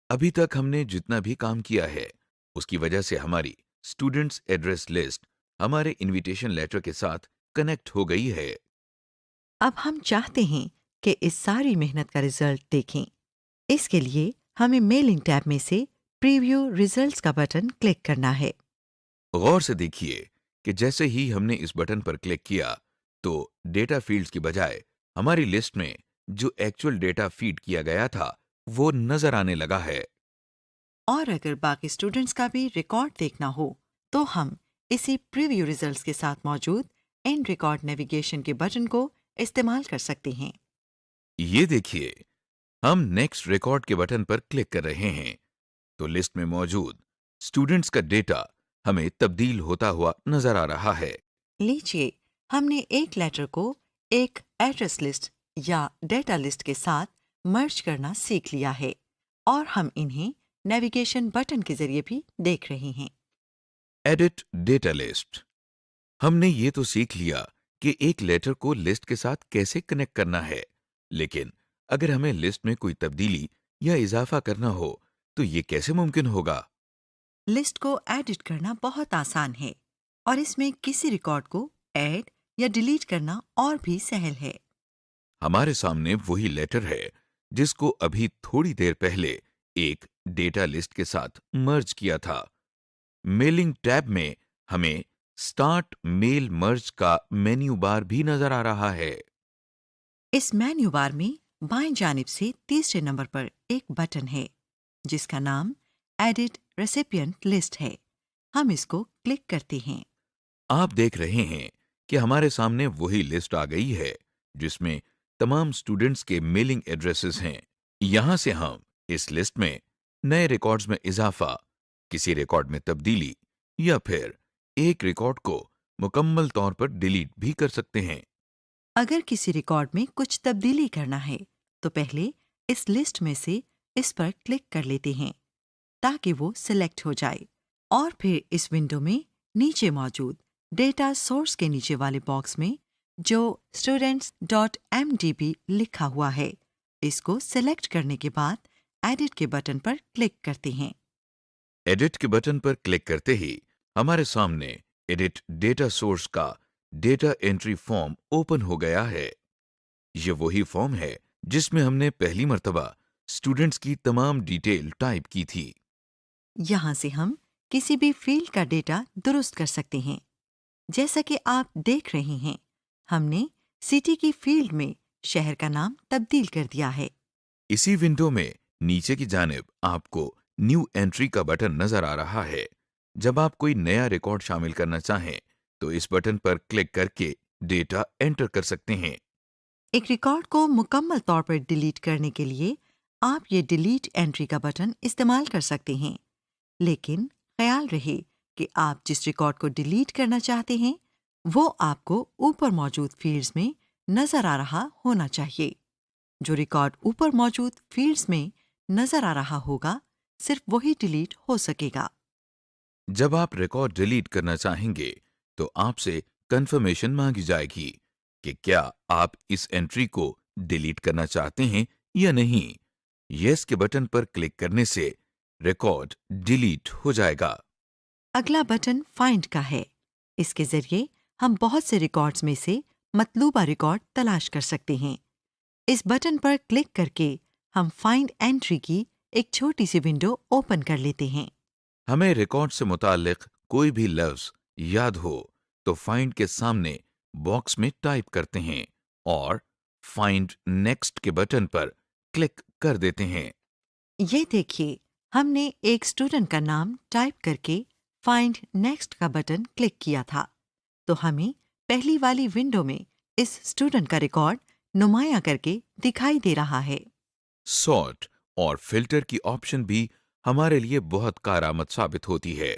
अभी तक हमने जितना भी काम किया है उसकी वजह से हमारी स्टूडेंट्स एड्रेस लिस्ट हमारे इनविटेशन लेटर के साथ कनेक्ट हो गई है। अब हम चाहते हैं कि इस सारी मेहनत का रिजल्ट देखें। इसके लिए हमें मेलिंग टैब में से प्रीव्यू रिजल्ट्स का बटन क्लिक करना है। गौर से देखिए कि जैसे ही हमने इस बटन पर क्लिक किया तो डेटा फील्ड्स की बजाय हमारी लिस्ट में जो एक्चुअल डेटा फीड किया गया था वो नजर आने लगा है। और अगर बाकी स्टूडेंट्स का भी रिकॉर्ड देखना हो तो हम इसी प्रीव्यू रिजल्ट्स के साथ मौजूद एंड रिकॉर्ड नेविगेशन के बटन को इस्तेमाल कर सकते हैं। ये देखिए, हम नेक्स्ट रिकॉर्ड के बटन पर क्लिक कर रहे हैं तो लिस्ट में मौजूद स्टूडेंट्स का डेटा हमें तब्दील होता हुआ नजर आ रहा है। लीजिए, हमने एक लेटर को एक एड्रेस लिस्ट या डेटा लिस्ट के साथ मर्ज करना सीख लिया है और हम इन्हें नेविगेशन बटन के जरिए भी देख रहे हैं। Edit data list. हमने ये तो सीख लिया कि एक लेटर को लिस्ट के साथ कैसे कनेक्ट करना है, लेकिन अगर हमें लिस्ट में कोई तब्दीली या इजाफा करना हो तो ये कैसे मुमकिन होगा? लिस्ट को एडिट करना बहुत आसान है और इसमें किसी रिकॉर्ड को ऐड या डिलीट करना और भी सहल है। हमारे सामने वही लेटर है जिसको अभी थोड़ी देर पहले एक डेटा लिस्ट के साथ मर्ज किया था। मेलिंग टैब में हमें स्टार्ट मेल मर्ज का मेन्यू बार भी नजर आ रहा है। इस मेन्यू बार में बाएं जानिब से तीसरे नंबर पर एक बटन है जिसका नाम एडिट रेसिपिएंट लिस्ट है। हम इसको क्लिक करते हैं। आप देख रहे हैं कि हमारे सामने वही लिस्ट आ गई है जिसमें तमाम स्टूडेंट्स के मेलिंग एड्रेसेस हैं। यहां से हम इस लिस्ट में नए रिकॉर्ड्स में इजाफा, किसी रिकॉर्ड में तब्दीली या फिर एक रिकॉर्ड को मुकम्मल तौर पर डिलीट भी कर सकते हैं। अगर किसी रिकॉर्ड में कुछ तब्दीली करना है तो पहले इस लिस्ट में से इस पर क्लिक कर लेते हैं ताकि वो सिलेक्ट हो जाए और फिर इस विंडो में नीचे मौजूद डेटा सोर्स के नीचे वाले बॉक्स में जो students.mdb लिखा हुआ है, इसको सिलेक्ट करने के बाद एडिट के बटन पर क्लिक करते हैं। एडिट के बटन पर क्लिक करते ही हमारे सामने एडिट डेटा सोर्स का डेटा एंट्री फॉर्म ओपन हो गया है। ये वही फॉर्म है जिसमें हमने पहली मर्तबा स्टूडेंट्स की तमाम डिटेल टाइप की थी। यहाँ से हम किसी भी फील्ड का डेटा दुरुस्त कर सकते हैं। जैसा कि आप देख रहे हैं, हमने सिटी की फील्ड में शहर का नाम तब्दील कर दिया है। इसी विंडो में नीचे की जानिब आपको न्यू एंट्री का बटन नजर आ रहा है। जब आप कोई नया रिकॉर्ड शामिल करना चाहें तो इस बटन पर क्लिक करके डेटा एंटर कर सकते हैं। एक रिकॉर्ड को मुकम्मल तौर पर डिलीट करने के लिए आप ये डिलीट एंट्री का बटन इस्तेमाल कर सकते हैं, लेकिन ख्याल रहे कि आप जिस रिकॉर्ड को डिलीट करना चाहते हैं वो आपको ऊपर मौजूद फील्ड्स में नजर आ रहा होना चाहिए। जो रिकॉर्ड ऊपर मौजूद फील्ड्स में नजर आ रहा होगा, सिर्फ वही डिलीट हो सकेगा। जब आप रिकॉर्ड डिलीट करना चाहेंगे तो आपसे कंफर्मेशन मांगी जाएगी कि क्या आप इस एंट्री को डिलीट करना चाहते हैं या नहीं। यस के बटन पर क्लिक करने से रिकॉर्ड डिलीट हो जाएगा। अगला बटन फाइंड का है। इसके जरिए हम बहुत से रिकॉर्ड्स में से मतलूबा रिकॉर्ड तलाश कर सकते हैं। इस बटन पर क्लिक करके हम फाइंड एंट्री की एक छोटी सी विंडो ओपन कर लेते हैं। हमें रिकॉर्ड से मुतालिक कोई भी लफ्ज याद हो तो फाइंड के सामने बॉक्स में टाइप करते हैं और फाइंड नेक्स्ट के बटन पर क्लिक कर देते हैं। ये देखिए, हमने एक स्टूडेंट का नाम टाइप करके फाइंड नेक्स्ट का बटन क्लिक किया था, तो हमें पहली वाली विंडो में इस स्टूडेंट का रिकॉर्ड नुमाया करके दिखाई दे रहा है। सॉर्ट और फिल्टर की ऑप्शन भी हमारे लिए बहुत कारआमद साबित होती है।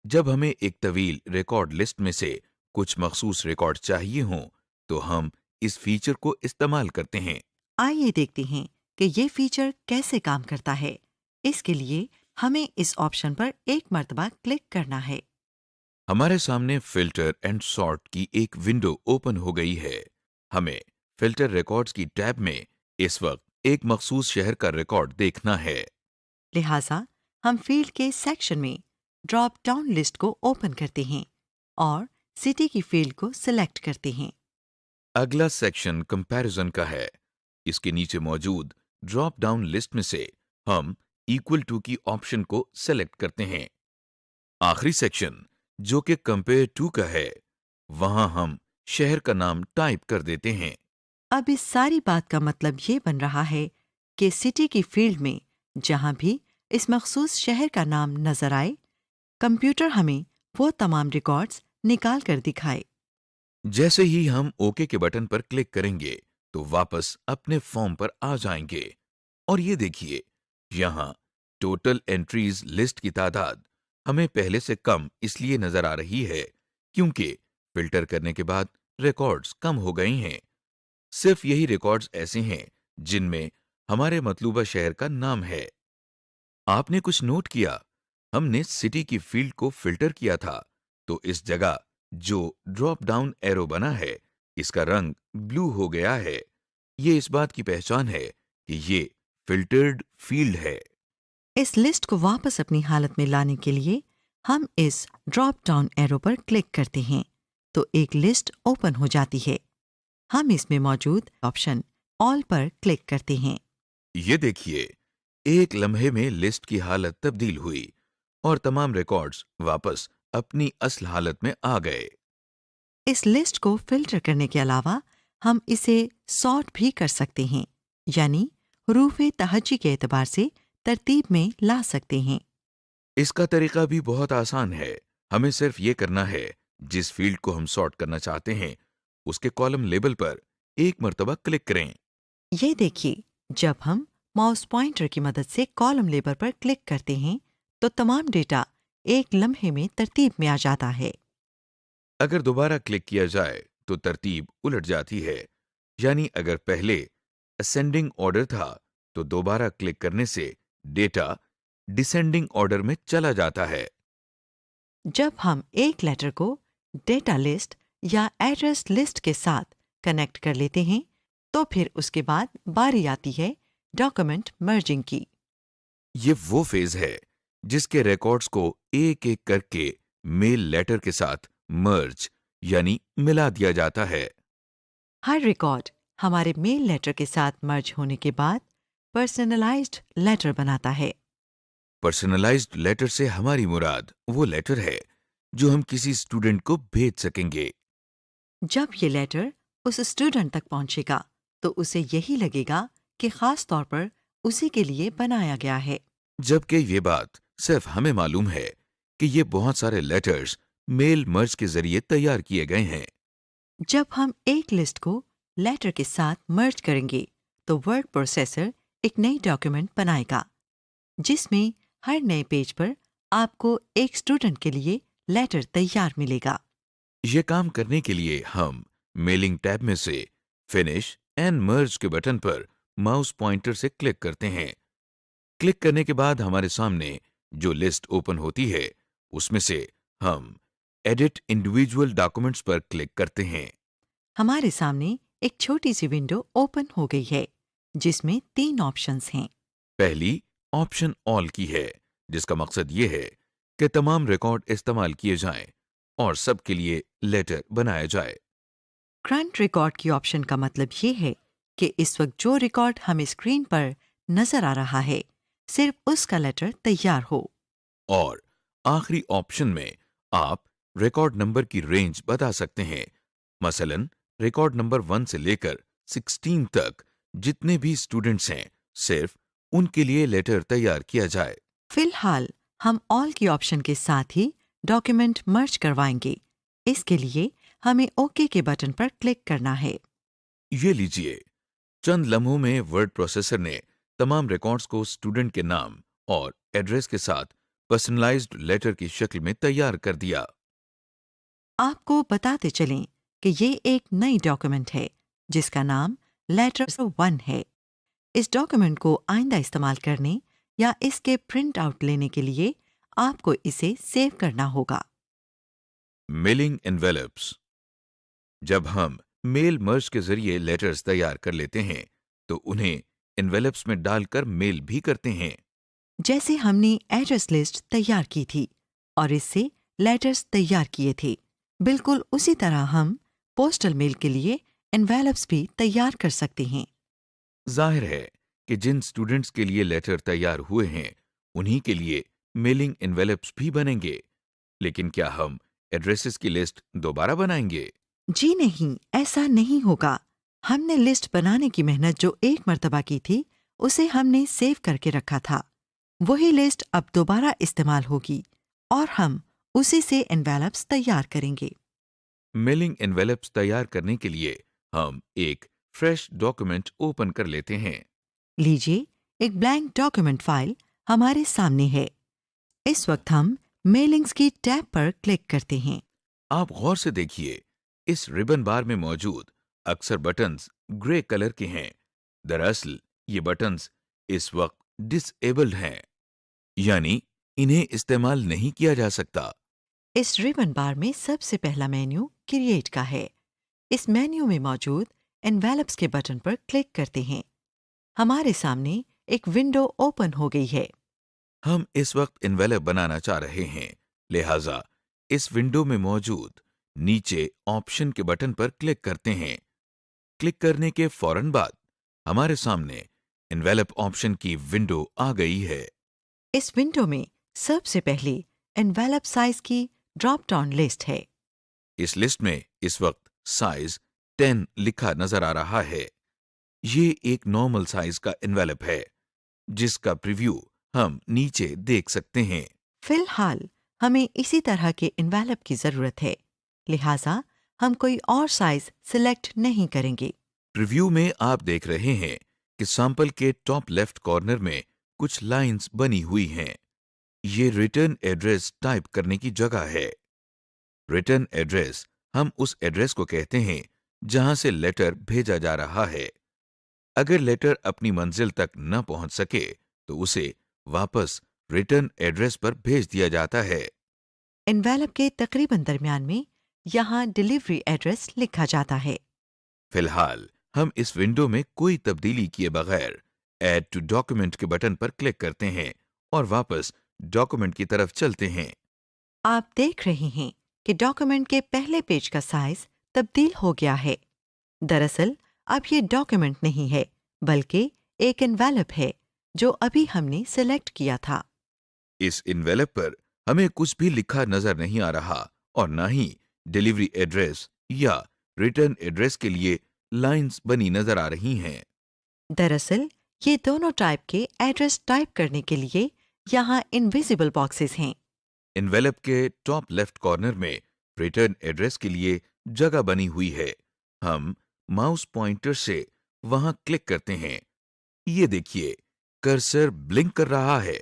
जब हमें एक तवील रिकॉर्ड लिस्ट में से कुछ मखसूस रिकॉर्ड चाहिए हों तो हम इस फीचर को इस्तेमाल करते हैं। आइए देखते हैं कि ये फीचर कैसे काम करता है। इसके लिए हमें इस ऑप्शन पर एक मर्तबा क्लिक करना है। हमारे सामने फिल्टर एंड सॉर्ट की एक विंडो ओपन हो गई है। हमें फिल्टर रिकॉर्ड्स की टैब में इस वक्त एक मखसूस शहर का रिकॉर्ड देखना है। लिहाजा हम फील्ड के सेक्शन में ड्रॉप डाउन लिस्ट को ओपन करते हैं और सिटी की फील्ड को सिलेक्ट करते हैं। अगला सेक्शन कंपैरिजन का है। इसके नीचे मौजूद ड्रॉप डाउन लिस्ट में से हम इक्वल टू की ऑप्शन को सेलेक्ट करते हैं। आखिरी सेक्शन जो कि कंपेयर टू का है, वहां हम शहर का नाम टाइप कर देते हैं। अब इस सारी बात का मतलब ये बन रहा है कि सिटी की फील्ड में जहां भी इस मखसूस शहर का नाम नजर आए, कंप्यूटर हमें वो तमाम रिकॉर्ड्स निकाल कर दिखाए। जैसे ही हम ओके के बटन पर क्लिक करेंगे तो वापस अपने फॉर्म पर आ जाएंगे और ये देखिए, यहाँ टोटल एंट्रीज लिस्ट की तादाद हमें पहले से कम इसलिए नजर आ रही है क्योंकि फिल्टर करने के बाद रिकॉर्ड्स कम हो गए हैं। सिर्फ यही रिकॉर्ड्स ऐसे हैं जिनमें हमारे मतलूबा शहर का नाम है। आपने कुछ नोट किया? हमने सिटी की फील्ड को फिल्टर किया था तो इस जगह जो ड्रॉप डाउन एरो बना है इसका रंग ब्लू हो गया है। ये इस बात की पहचान है कि ये फिल्टर्ड फील्ड है। इस लिस्ट को वापस अपनी हालत में लाने के लिए हम इस ड्रॉप डाउन एरो पर क्लिक करते हैं तो एक लिस्ट ओपन हो जाती है। हम इसमें मौजूद ऑप्शन ऑल पर क्लिक करते हैं। ये देखिए, एक लम्हे में लिस्ट की हालत तब्दील हुई और तमाम रिकॉर्ड्स वापस अपनी असल हालत में आ गए। इस लिस्ट को फिल्टर करने के अलावा हम इसे सॉर्ट भी कर सकते हैं, यानी हरूफ तहज्जी के एतबार से तरतीब में ला सकते हैं। इसका तरीका भी बहुत आसान है। हमें सिर्फ ये करना है, जिस फील्ड को हम सॉर्ट करना चाहते हैं उसके कॉलम लेबल पर एक मर्तबा क्लिक करें। ये देखिए, जब हम माउस पॉइंटर की मदद से कॉलम लेबल पर क्लिक करते हैं तो तमाम डेटा एक लम्हे में तरतीब में आ जाता है। अगर दोबारा क्लिक किया जाए तो तरतीब उलट जाती है, यानी अगर पहले असेंडिंग ऑर्डर था तो दोबारा क्लिक करने से डेटा डिसेंडिंग ऑर्डर में चला जाता है। जब हम एक लेटर को डेटा लिस्ट या एड्रेस लिस्ट के साथ कनेक्ट कर लेते हैं तो फिर उसके बाद बारी आती है डॉक्यूमेंट मर्जिंग की। ये वो फेज है जिसके रिकॉर्ड्स को एक एक करके मेल लेटर के साथ मर्ज यानी मिला दिया जाता है। हर रिकॉर्ड हमारे मेल लेटर के साथ मर्ज होने के बाद पर्सनलाइज्ड लेटर बनाता है। पर्सनलाइज्ड लेटर से हमारी मुराद वो लेटर है जो हम किसी स्टूडेंट को भेज सकेंगे। जब ये लेटर उस स्टूडेंट तक पहुंचेगा तो उसे यही लगेगा कि खास तौर पर उसी के लिए बनाया गया है। जबकि ये बात सिर्फ हमें मालूम है कि ये बहुत सारे लेटर्स मेल मर्ज के जरिए तैयार किए गए हैं। जब हम एक लिस्ट को लेटर के साथ मर्ज करेंगे तो वर्ड प्रोसेसर एक नई डॉक्यूमेंट बनाएगा जिसमें हर नए पेज पर आपको एक स्टूडेंट के लिए लेटर तैयार मिलेगा। ये काम करने के लिए हम मेलिंग टैब में से फिनिश एंड मर्ज के बटन पर माउस पॉइंटर से क्लिक करते हैं। क्लिक करने के बाद हमारे सामने जो लिस्ट ओपन होती है उसमें से हम एडिट इंडिविजुअल डॉक्यूमेंट्स पर क्लिक करते हैं। हमारे सामने एक छोटी सी विंडो ओपन हो गई है जिसमें 3 ऑप्शंस हैं। पहली ऑप्शन ऑल की है, जिसका मकसद ये है कि तमाम रिकॉर्ड इस्तेमाल किए जाएं और सबके लिए लेटर बनाया जाए। करंट रिकॉर्ड की ऑप्शन का मतलब ये है कि इस वक्त जो रिकॉर्ड हमें स्क्रीन पर नजर आ रहा है सिर्फ उसका लेटर तैयार हो। और आखिरी ऑप्शन में आप रिकॉर्ड नंबर की रेंज बता सकते हैं। मसलन रिकॉर्ड नंबर 1 से लेकर 16 तक जितने भी स्टूडेंट्स हैं सिर्फ उनके लिए लेटर तैयार किया जाए। फिलहाल हम ऑल की ऑप्शन के साथ ही डॉक्यूमेंट मर्ज करवाएंगे। इसके लिए हमें ओके के बटन पर क्लिक करना है। ये लीजिए, चंद लम्हों में वर्ड प्रोसेसर ने तमाम रिकॉर्ड्स को स्टूडेंट के नाम और एड्रेस के साथ पर्सनलाइज्ड लेटर की शक्ल में तैयार कर दिया। आपको बताते चलें कि ये एक नई डॉक्यूमेंट है जिसका नाम लेटर 1 है। इस डॉक्यूमेंट को आइंदा इस्तेमाल करने या इसके प्रिंट आउट लेने के लिए आपको इसे सेव करना होगा। Mailing envelopes. जब हम मेल मर्ज के जरिए लेटर्स तैयार कर लेते हैं तो उन्हें एनवेलप्स में डालकर मेल भी करते हैं। जैसे हमने एड्रेस लिस्ट तैयार की थी और इससे लेटर्स तैयार किए थे, बिल्कुल उसी तरह हम पोस्टल मेल के लिए एनवेलप्स भी तैयार कर सकते हैं। जाहिर है कि जिन स्टूडेंट्स के लिए लेटर तैयार हुए हैं उन्हीं के लिए मेलिंग एनवेलप्स भी बनेंगे। लेकिन क्या हम एड्रेसेस की लिस्ट दोबारा बनाएंगे? जी नहीं, ऐसा नहीं होगा। हमने लिस्ट बनाने की मेहनत जो एक मर्तबा की थी उसे हमने सेव करके रखा था। वही लिस्ट अब दोबारा इस्तेमाल होगी और हम उसी से एनवेलप्स तैयार करेंगे। मेलिंग एनवेलप्स तैयार करने के लिए हम एक फ्रेश डॉक्यूमेंट ओपन कर लेते हैं। लीजिए, एक ब्लैंक डॉक्यूमेंट फाइल हमारे सामने है। इस वक्त हम मेलिंग्स की टैब पर क्लिक करते हैं। आप गौर से देखिए, इस रिबन बार में मौजूद अक्सर बटन्स ग्रे कलर के हैं। दरअसल ये बटन्स इस वक्त डिसेबल्ड हैं, यानी इन्हें इस्तेमाल नहीं किया जा सकता। इस रिबन बार में सबसे पहला मेन्यू क्रिएट का है। इस मेन्यू में मौजूद एनवेलप्स के बटन पर क्लिक करते हैं। हमारे सामने एक विंडो ओपन हो गई है। हम इस वक्त एनवेलप बनाना चाह रहे हैं, लिहाजा इस विंडो में मौजूद नीचे ऑप्शन के बटन पर क्लिक करते हैं। क्लिक करने के फौरन बाद हमारे सामने एनवेलप ऑप्शन की विंडो आ गई है। इस विंडो में सबसे पहले एनवेलप साइज की ड्रॉप डाउन लिस्ट है। इस लिस्ट में इस वक्त साइज 10 लिखा नजर आ रहा है। ये एक नॉर्मल साइज का एनवेलप है जिसका प्रीव्यू हम नीचे देख सकते हैं। फिलहाल हमें इसी तरह के एनवेलप की जरूरत है, लिहाजा हम कोई और साइज सिलेक्ट नहीं करेंगे। प्रीव्यू में आप देख रहे हैं कि सैंपल के टॉप लेफ्ट कॉर्नर में कुछ लाइंस बनी हुई हैं। ये रिटर्न एड्रेस टाइप करने की जगह है। रिटर्न एड्रेस हम उस एड्रेस को कहते हैं जहां से लेटर भेजा जा रहा है। अगर लेटर अपनी मंजिल तक न पहुंच सके तो उसे वापस रिटर्न एड्रेस पर भेज दिया जाता है। एनवेलप के तकरीबन दरमियान में यहाँ डिलीवरी एड्रेस लिखा जाता है। फिलहाल हम इस विंडो में कोई तब्दीली किए बगैर ऐड टू डॉक्यूमेंट के बटन पर क्लिक करते हैं और वापस डॉक्यूमेंट की तरफ चलते हैं। आप देख रहे हैं कि डॉक्यूमेंट के पहले पेज का साइज तब्दील हो गया है। दरअसल अब ये डॉक्यूमेंट नहीं है बल्कि एक एनवेलप है जो अभी हमने सेलेक्ट किया था। इस इन्वेलप पर हमें कुछ भी लिखा नजर नहीं आ रहा और ना ही डिलीवरी एड्रेस या रिटर्न एड्रेस के लिए लाइंस बनी नजर आ रही हैं। दरअसल ये दोनों टाइप के एड्रेस टाइप करने के लिए यहाँ इनविजिबल बॉक्सेस हैं। इन्वेलप के टॉप लेफ्ट कॉर्नर में रिटर्न एड्रेस के लिए जगह बनी हुई है। हम माउस पॉइंटर से वहां क्लिक करते हैं। ये देखिए, कर्सर ब्लिंक कर रहा है।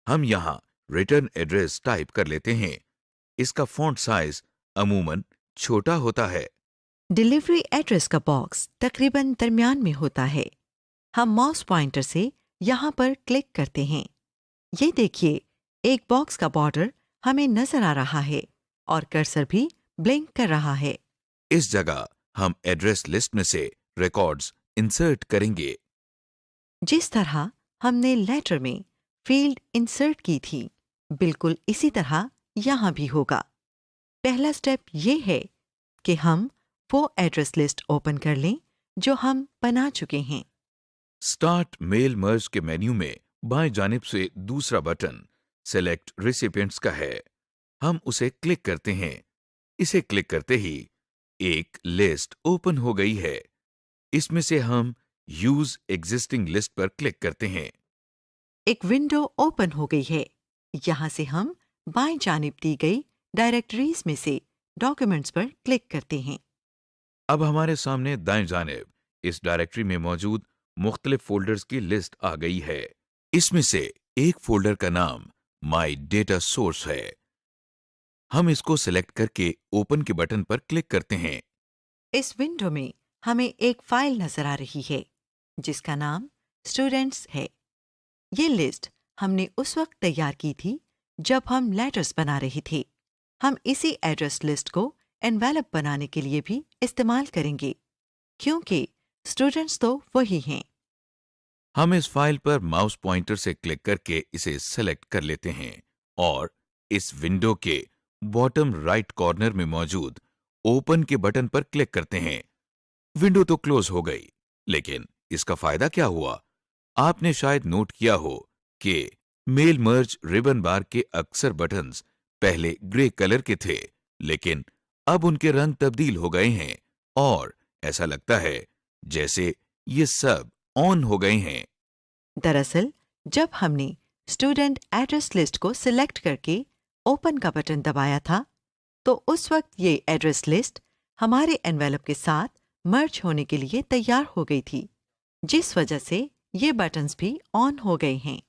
हम यहां रिटर्न एड्रेस टाइप कर लेते हैं। इसका फॉन्ट साइज अमूमन छोटा होता है। डिलीवरी एड्रेस का बॉक्स तकरीबन दरमियान में होता है। हम माउस पॉइंटर से यहाँ पर क्लिक करते हैं। ये देखिए, एक बॉक्स का बॉर्डर हमें नजर आ रहा है और कर्सर भी ब्लिंक कर रहा है। इस जगह हम एड्रेस लिस्ट में से रिकॉर्ड्स इंसर्ट करेंगे। जिस तरह हमने लेटर में फील्ड इंसर्ट की थी, बिल्कुल इसी तरह यहाँ भी होगा। पहला स्टेप ये है कि हम वो एड्रेस लिस्ट ओपन कर लें जो हम बना चुके हैं। स्टार्ट मेल मर्ज के मेन्यू में बाएं जानिब से दूसरा बटन सेलेक्ट रिसिपिएंट्स का है। हम उसे क्लिक करते हैं। इसे क्लिक करते ही एक लिस्ट ओपन हो गई है। इसमें से हम यूज एग्जिस्टिंग लिस्ट पर क्लिक करते हैं। एक विंडो ओपन हो गई है। यहाँ से हम बाएं जानिब दी गई डायरेक्टरीज में से डॉक्यूमेंट्स पर क्लिक करते हैं। अब हमारे सामने दाएं जानिब इस डायरेक्टरी में मौजूद मुख्तलिफ फोल्डर्स की लिस्ट आ गई है। इसमें से एक फोल्डर का नाम माई डेटा सोर्स है। हम इसको सिलेक्ट करके ओपन के बटन पर क्लिक करते हैं। इस विंडो में हमें एक फाइल नजर आ रही है जिसका नाम स्टूडेंट्स है। ये लिस्ट हमने उस वक्त तैयार की थी जब हम लेटर्स बना रहे थे। हम इसी एड्रेस लिस्ट को एनवेलप बनाने के लिए भी इस्तेमाल करेंगे, क्योंकि स्टूडेंट्स तो वही हैं। हम इस फाइल पर माउस पॉइंटर से क्लिक करके इसे सेलेक्ट कर लेते हैं और इस विंडो के बॉटम राइट कॉर्नर में मौजूद ओपन के बटन पर क्लिक करते हैं। विंडो तो क्लोज हो गई, लेकिन इसका फायदा क्या हुआ? आपने शायद नोट किया हो कि मेल मर्ज रिबन बार के अक्सर बटन्स पहले ग्रे कलर के थे, लेकिन अब उनके रंग तब्दील हो गए हैं और ऐसा लगता है जैसे ये सब ऑन हो गए हैं। दरअसल जब हमने स्टूडेंट एड्रेस लिस्ट को सिलेक्ट करके ओपन का बटन दबाया था, तो उस वक्त ये एड्रेस लिस्ट हमारे एनवेलप के साथ मर्ज होने के लिए तैयार हो गई थी, जिस वजह से ये बटन्स भी ऑन हो गए हैं।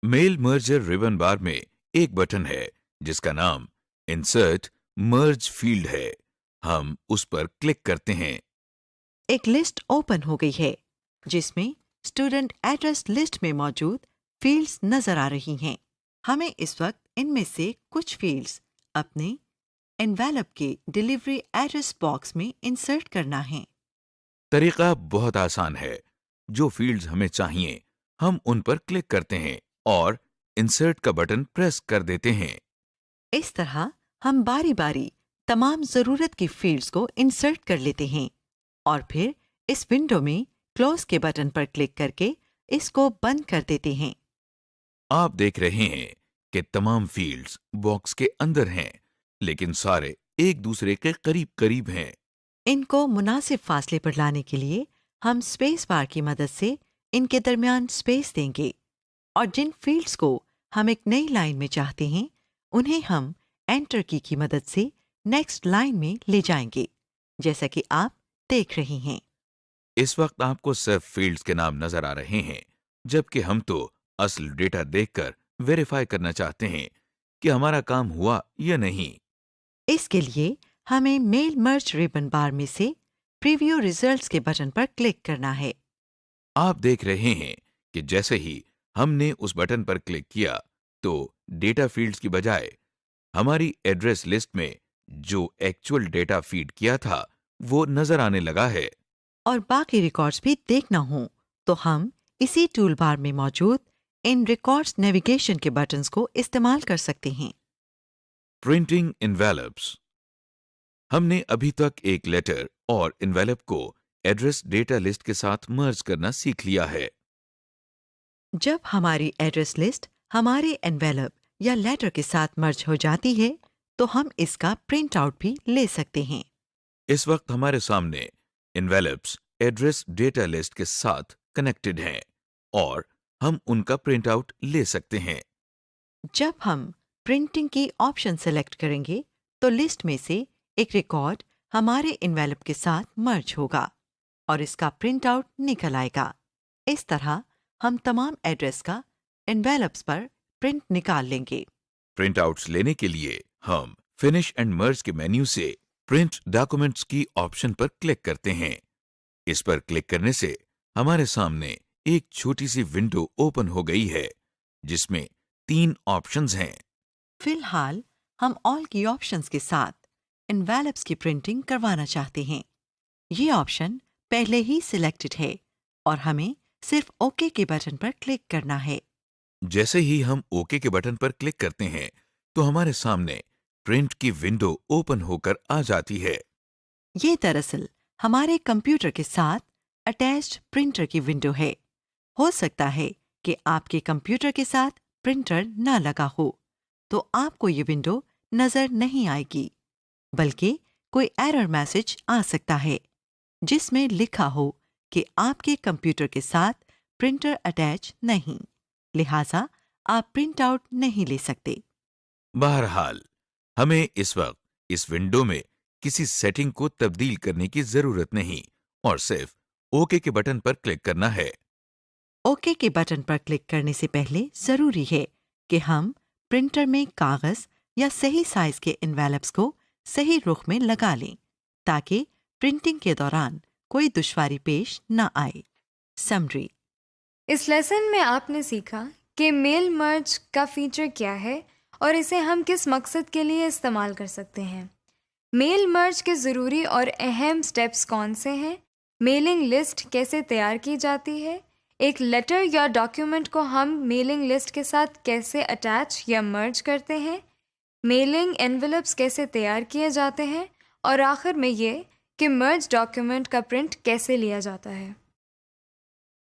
मेल मर्जर रिबन बार में एक बटन है जिसका नाम इंसर्ट मर्ज फील्ड है। हम उस पर क्लिक करते हैं। एक लिस्ट ओपन हो गई है जिसमें स्टूडेंट एड्रेस लिस्ट में मौजूद फील्ड्स नजर आ रही हैं। हमें इस वक्त इनमें से कुछ फील्ड्स अपने एनवेलप के डिलीवरी एड्रेस बॉक्स में इंसर्ट करना है। तरीका बहुत आसान है। जो फील्ड्स हमें चाहिए हम उन पर क्लिक करते हैं और इंसर्ट का बटन प्रेस कर देते हैं। इस तरह हम बारी बारी तमाम जरूरत की फील्ड्स को इंसर्ट कर लेते हैं और फिर इस विंडो में क्लोज के बटन पर क्लिक करके इसको बंद कर देते हैं। आप देख रहे हैं कि तमाम फील्ड्स बॉक्स के अंदर हैं, लेकिन सारे एक दूसरे के करीब करीब हैं। इनको मुनासिब फासले पर लाने के लिए हम स्पेस बार की मदद से इनके दरमियान स्पेस देंगे और जिन फील्ड्स को हम एक नई लाइन में चाहते हैं उन्हें हम एंटर की मदद से नेक्स्ट लाइन में ले जाएंगे, जैसा कि आप देख रहे हैं। इस वक्त आपको सिर्फ फील्ड्स के नाम नजर आ रहे हैं, जबकि हम तो असल डेटा देखकर वेरीफाई करना चाहते हैं कि हमारा काम हुआ या नहीं। इसके लिए हमें मेल मर्ज रिबन बार में से प्रीव्यू रिजल्ट्स के बटन पर क्लिक करना है। आप देख रहे हैं कि जैसे ही हमने उस बटन पर क्लिक किया तो डेटा फील्ड्स की बजाय हमारी एड्रेस लिस्ट में जो एक्चुअल डेटा फीड किया था वो नजर आने लगा है। और बाकी रिकॉर्ड्स भी देखना हो तो हम इसी टूल बार में मौजूद इन रिकॉर्ड्स नेविगेशन के बटन्स को इस्तेमाल कर सकते हैं। Printing envelopes. हमने अभी तक एक लेटर और इन्वेलप को एड्रेस डेटा लिस्ट के साथ मर्ज करना सीख लिया है। जब हमारी एड्रेस लिस्ट हमारे एनवेलप या लेटर के साथ मर्ज हो जाती है तो हम इसका प्रिंट आउट भी ले सकते हैं। इस वक्त हमारे सामने इन्वेलप्स एड्रेस डेटा लिस्ट के साथ कनेक्टेड हैं और हम उनका प्रिंट आउट ले सकते हैं। जब हम प्रिंटिंग की ऑप्शन सेलेक्ट करेंगे तो लिस्ट में से एक रिकॉर्ड हमारे एनवेलप के साथ मर्ज होगा और इसका प्रिंट आउट निकल आएगा। इस तरह हम तमाम एड्रेस का एनवेलप्स पर प्रिंट निकाल लेंगे। प्रिंट आउट्स लेने के लिए हम फिनिश एंड मर्ज के मेन्यू से प्रिंट डॉक्यूमेंट्स की ऑप्शन पर क्लिक करते हैं। इस पर क्लिक करने से हमारे सामने एक छोटी सी विंडो ओपन हो गई है जिसमें 3 ऑप्शंस हैं। फिलहाल हम ऑल की ऑप्शंस के साथ एनवेलप्स की प्रिंटिंग करवाना चाहते हैं। ये ऑप्शन पहले ही सिलेक्टेड है और हमें सिर्फ ओके के बटन पर क्लिक करना है। जैसे ही हम ओके के बटन पर क्लिक करते हैं तो हमारे सामने प्रिंट की विंडो ओपन होकर आ जाती है। ये दरअसल हमारे कंप्यूटर के साथ अटैच्ड प्रिंटर की विंडो है। हो सकता है कि आपके कंप्यूटर के साथ प्रिंटर ना लगा हो तो आपको ये विंडो नजर नहीं आएगी, बल्कि कोई एरर मैसेज आ सकता है जिसमें लिखा हो कि आपके कंप्यूटर के साथ प्रिंटर अटैच नहीं, लिहाजा आप प्रिंट आउट नहीं ले सकते। बहरहाल हमें इस वक्त इस विंडो में किसी सेटिंग को तब्दील करने की जरूरत नहीं और सिर्फ ओके के बटन पर क्लिक करना है। ओके के बटन पर क्लिक करने से पहले जरूरी है कि हम प्रिंटर में कागज या सही साइज के एनवेलप्स को सही रुख में लगा लें ताकि प्रिंटिंग के दौरान कोई दुश्वारी पेश न आए। समरी। इस लेसन में आपने सीखा कि मेल मर्ज का फीचर क्या है और इसे हम किस मकसद के लिए इस्तेमाल कर सकते हैं। मेल मर्ज के ज़रूरी और अहम स्टेप्स कौन से हैं, मेलिंग लिस्ट कैसे तैयार की जाती है, एक लेटर या डॉक्यूमेंट को हम मेलिंग लिस्ट के साथ कैसे अटैच या मर्ज करते हैं, मेलिंग एनवेलप्स कैसे तैयार किए जाते हैं और आखिर में ये कि मर्ज डॉक्यूमेंट का प्रिंट कैसे लिया जाता है।